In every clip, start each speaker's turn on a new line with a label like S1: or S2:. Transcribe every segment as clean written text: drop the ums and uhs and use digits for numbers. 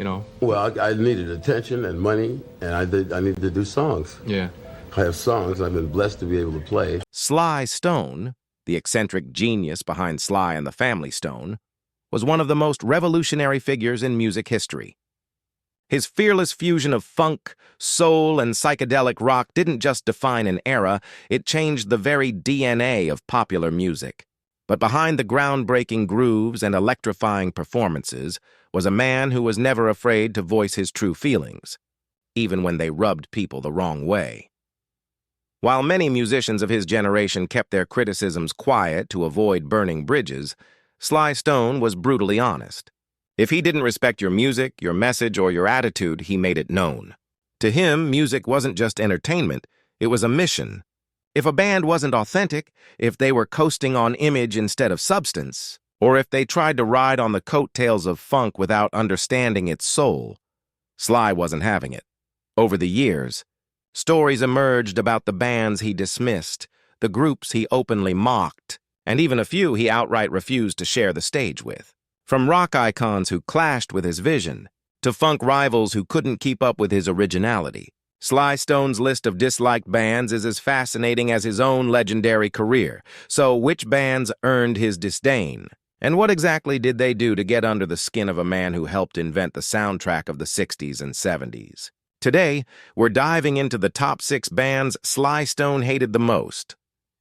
S1: you know?
S2: Well, I needed attention and money, and I needed to do songs.
S1: Yeah.
S2: I have songs I've been blessed to be able to play.
S3: Sly Stone, the eccentric genius behind Sly and the Family Stone, was one of the most revolutionary figures in music history. His fearless fusion of funk, soul, and psychedelic rock didn't just define an era, it changed the very DNA of popular music. But behind the groundbreaking grooves and electrifying performances was a man who was never afraid to voice his true feelings, even when they rubbed people the wrong way. While many musicians of his generation kept their criticisms quiet to avoid burning bridges, Sly Stone was brutally honest. If he didn't respect your music, your message, or your attitude, he made it known. To him, music wasn't just entertainment, it was a mission. If a band wasn't authentic, if they were coasting on image instead of substance, or if they tried to ride on the coattails of funk without understanding its soul, Sly wasn't having it. Over the years, stories emerged about the bands he dismissed, the groups he openly mocked, and even a few he outright refused to share the stage with. From rock icons who clashed with his vision, to funk rivals who couldn't keep up with his originality, Sly Stone's list of disliked bands is as fascinating as his own legendary career. So, which bands earned his disdain? And what exactly did they do to get under the skin of a man who helped invent the soundtrack of the 60s and 70s? Today, we're diving into the top 6 bands Sly Stone hated the most.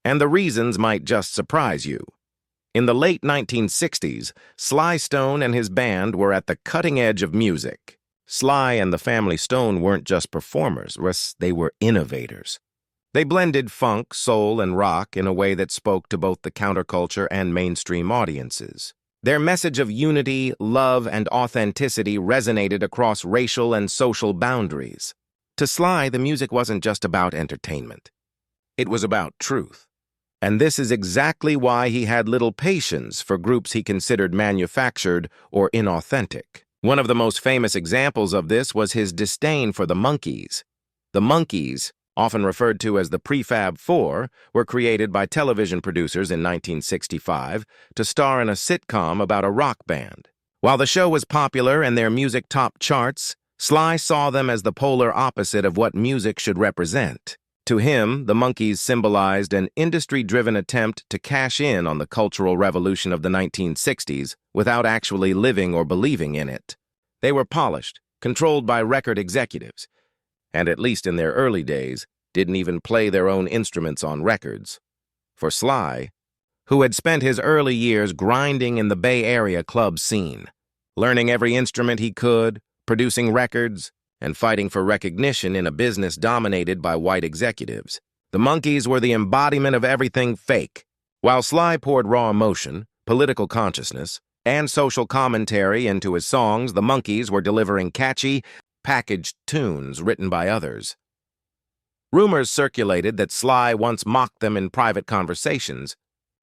S3: And the reasons might just surprise you. In the late 1960s, Sly Stone and his band were at the cutting edge of music. Sly and the Family Stone weren't just performers, they were innovators. They blended funk, soul, and rock in a way that spoke to both the counterculture and mainstream audiences. Their message of unity, love, and authenticity resonated across racial and social boundaries. To Sly, the music wasn't just about entertainment. It was about truth. And this is exactly why he had little patience for groups he considered manufactured or inauthentic. One of the most famous examples of this was his disdain for the Monkees. The Monkees, often referred to as the Prefab Four, were created by television producers in 1965 to star in a sitcom about a rock band. While the show was popular and their music topped charts, Sly saw them as the polar opposite of what music should represent. To him, the Monkees symbolized an industry-driven attempt to cash in on the cultural revolution of the 1960s without actually living or believing in it. They were polished, controlled by record executives, and at least in their early days, didn't even play their own instruments on records. For Sly, who had spent his early years grinding in the Bay Area club scene, learning every instrument he could, producing records, and fighting for recognition in a business dominated by white executives, the Monkees were the embodiment of everything fake. While Sly poured raw emotion, political consciousness, and social commentary into his songs, the Monkees were delivering catchy, packaged tunes written by others. Rumors circulated that Sly once mocked them in private conversations,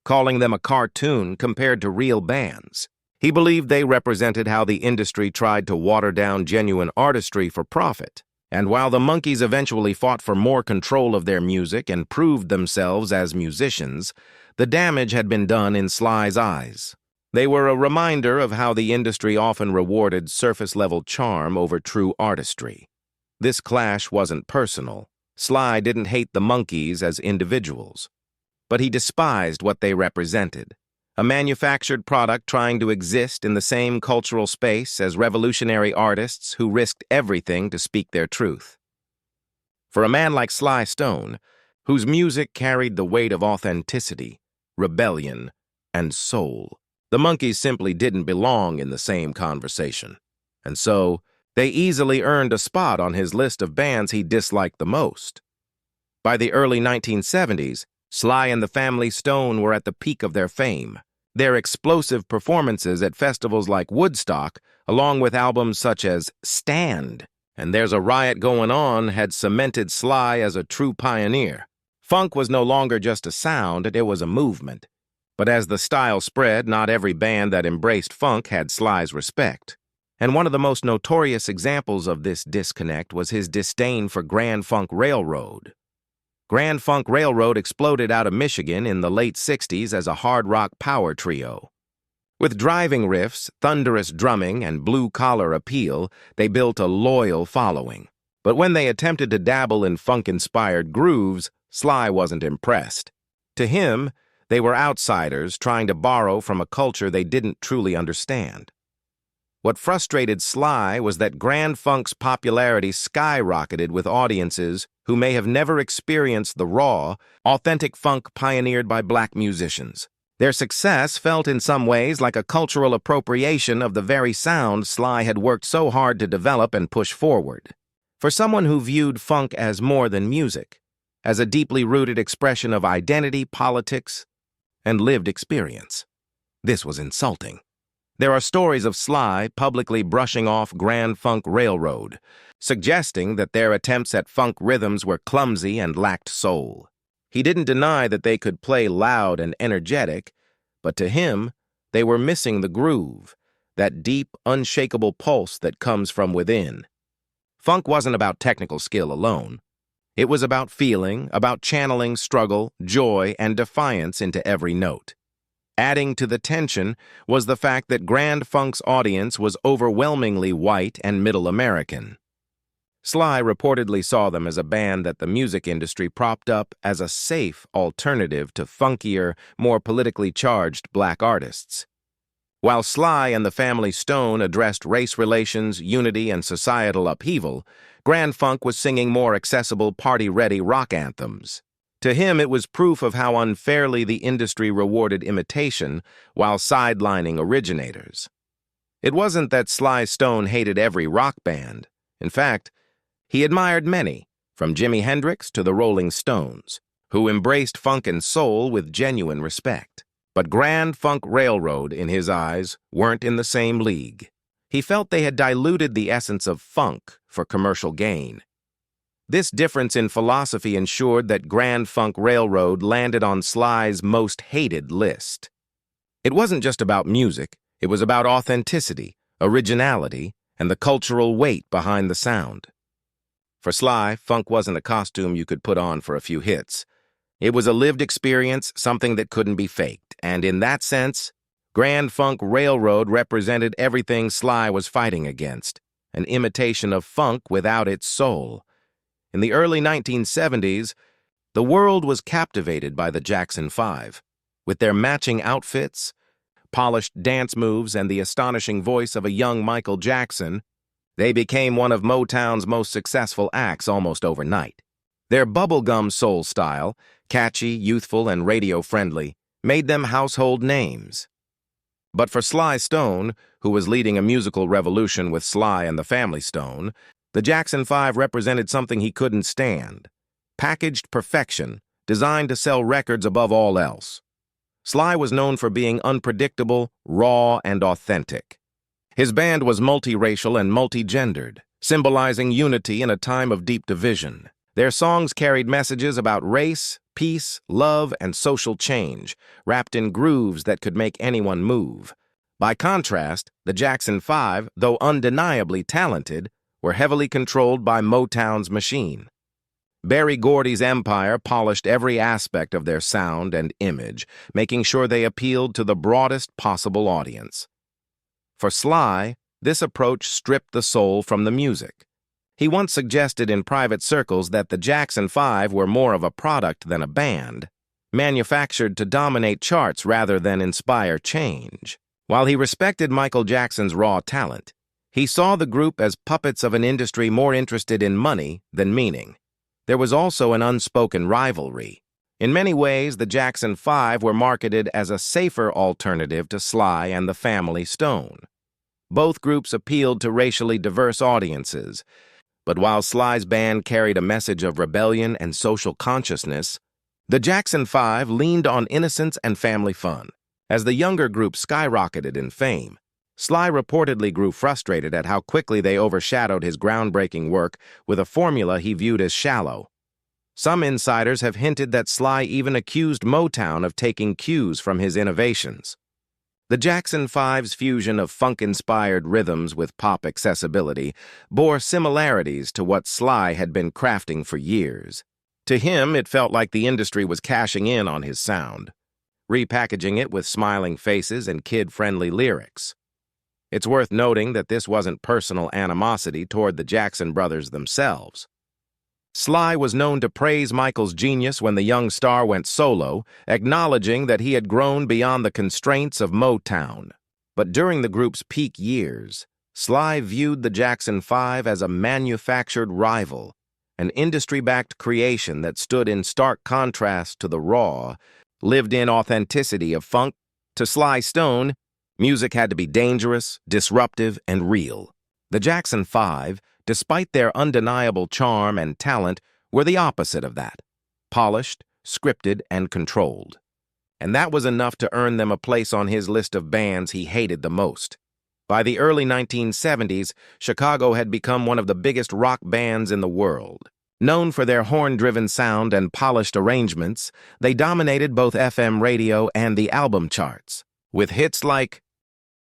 S3: calling them a cartoon compared to real bands. He believed they represented how the industry tried to water down genuine artistry for profit. And while the Monkees eventually fought for more control of their music and proved themselves as musicians, the damage had been done in Sly's eyes. They were a reminder of how the industry often rewarded surface-level charm over true artistry. This clash wasn't personal. Sly didn't hate the Monkees as individuals, but he despised what they represented. A manufactured product trying to exist in the same cultural space as revolutionary artists who risked everything to speak their truth. For a man like Sly Stone, whose music carried the weight of authenticity, rebellion, and soul, the Monkees simply didn't belong in the same conversation. And so, they easily earned a spot on his list of bands he disliked the most. By the early 1970s, Sly and the Family Stone were at the peak of their fame. Their explosive performances at festivals like Woodstock, along with albums such as Stand and There's a Riot Going On, had cemented Sly as a true pioneer. Funk was no longer just a sound, it was a movement. But as the style spread, not every band that embraced funk had Sly's respect. And one of the most notorious examples of this disconnect was his disdain for Grand Funk Railroad. Grand Funk Railroad exploded out of Michigan in the late 60s as a hard rock power trio. With driving riffs, thunderous drumming, and blue-collar appeal, they built a loyal following. But when they attempted to dabble in funk-inspired grooves, Sly wasn't impressed. To him, they were outsiders trying to borrow from a culture they didn't truly understand. What frustrated Sly was that Grand Funk's popularity skyrocketed with audiences who may have never experienced the raw, authentic funk pioneered by black musicians. Their success felt in some ways like a cultural appropriation of the very sound Sly had worked so hard to develop and push forward. For someone who viewed funk as more than music, as a deeply rooted expression of identity, politics, and lived experience, this was insulting. There are stories of Sly publicly brushing off Grand Funk Railroad, suggesting that their attempts at funk rhythms were clumsy and lacked soul. He didn't deny that they could play loud and energetic, but to him, they were missing the groove, that deep, unshakable pulse that comes from within. Funk wasn't about technical skill alone. It was about feeling, about channeling struggle, joy, and defiance into every note. Adding to the tension was the fact that Grand Funk's audience was overwhelmingly white and middle American. Sly reportedly saw them as a band that the music industry propped up as a safe alternative to funkier, more politically charged black artists. While Sly and the Family Stone addressed race relations, unity, and societal upheaval, Grand Funk was singing more accessible, party-ready rock anthems. To him, it was proof of how unfairly the industry rewarded imitation while sidelining originators. It wasn't that Sly Stone hated every rock band. In fact, he admired many, from Jimi Hendrix to the Rolling Stones, who embraced funk and soul with genuine respect. But Grand Funk Railroad, in his eyes, weren't in the same league. He felt they had diluted the essence of funk for commercial gain. This difference in philosophy ensured that Grand Funk Railroad landed on Sly's most hated list. It wasn't just about music, it was about authenticity, originality, and the cultural weight behind the sound. For Sly, funk wasn't a costume you could put on for a few hits. It was a lived experience, something that couldn't be faked, and in that sense, Grand Funk Railroad represented everything Sly was fighting against, an imitation of funk without its soul. In the early 1970s, the world was captivated by the Jackson 5. With their matching outfits, polished dance moves, and the astonishing voice of a young Michael Jackson, they became one of Motown's most successful acts almost overnight. Their bubblegum soul style, catchy, youthful, and radio-friendly, made them household names. But for Sly Stone, who was leading a musical revolution with Sly and the Family Stone, the Jackson 5 represented something he couldn't stand: packaged perfection, designed to sell records above all else. Sly was known for being unpredictable, raw, and authentic. His band was multiracial and multigendered, symbolizing unity in a time of deep division. Their songs carried messages about race, peace, love, and social change, wrapped in grooves that could make anyone move. By contrast, the Jackson 5, though undeniably talented, were heavily controlled by Motown's machine. Berry Gordy's empire polished every aspect of their sound and image, making sure they appealed to the broadest possible audience. For Sly, this approach stripped the soul from the music. He once suggested in private circles that the Jackson 5 were more of a product than a band, manufactured to dominate charts rather than inspire change. While he respected Michael Jackson's raw talent, he saw the group as puppets of an industry more interested in money than meaning. There was also an unspoken rivalry. In many ways, the Jackson 5 were marketed as a safer alternative to Sly and the Family Stone. Both groups appealed to racially diverse audiences, but while Sly's band carried a message of rebellion and social consciousness, the Jackson 5 leaned on innocence and family fun. As the younger group skyrocketed in fame, Sly reportedly grew frustrated at how quickly they overshadowed his groundbreaking work with a formula he viewed as shallow. Some insiders have hinted that Sly even accused Motown of taking cues from his innovations. The Jackson 5's fusion of funk-inspired rhythms with pop accessibility bore similarities to what Sly had been crafting for years. To him, it felt like the industry was cashing in on his sound. repackaging it with smiling faces and kid-friendly lyrics. It's worth noting that this wasn't personal animosity toward the Jackson brothers themselves. Sly was known to praise Michael's genius when the young star went solo, acknowledging that he had grown beyond the constraints of Motown. But during the group's peak years, Sly viewed the Jackson 5 as a manufactured rival, an industry-backed creation that stood in stark contrast to the raw, lived-in authenticity of funk. To Sly Stone, music had to be dangerous, disruptive, and real. The Jackson 5, despite their undeniable charm and talent, were the opposite of that: polished, scripted, and controlled. And that was enough to earn them a place on his list of bands he hated the most. By the early 1970s, Chicago had become one of the biggest rock bands in the world. Known for their horn-driven sound and polished arrangements, they dominated both FM radio and the album charts. With hits like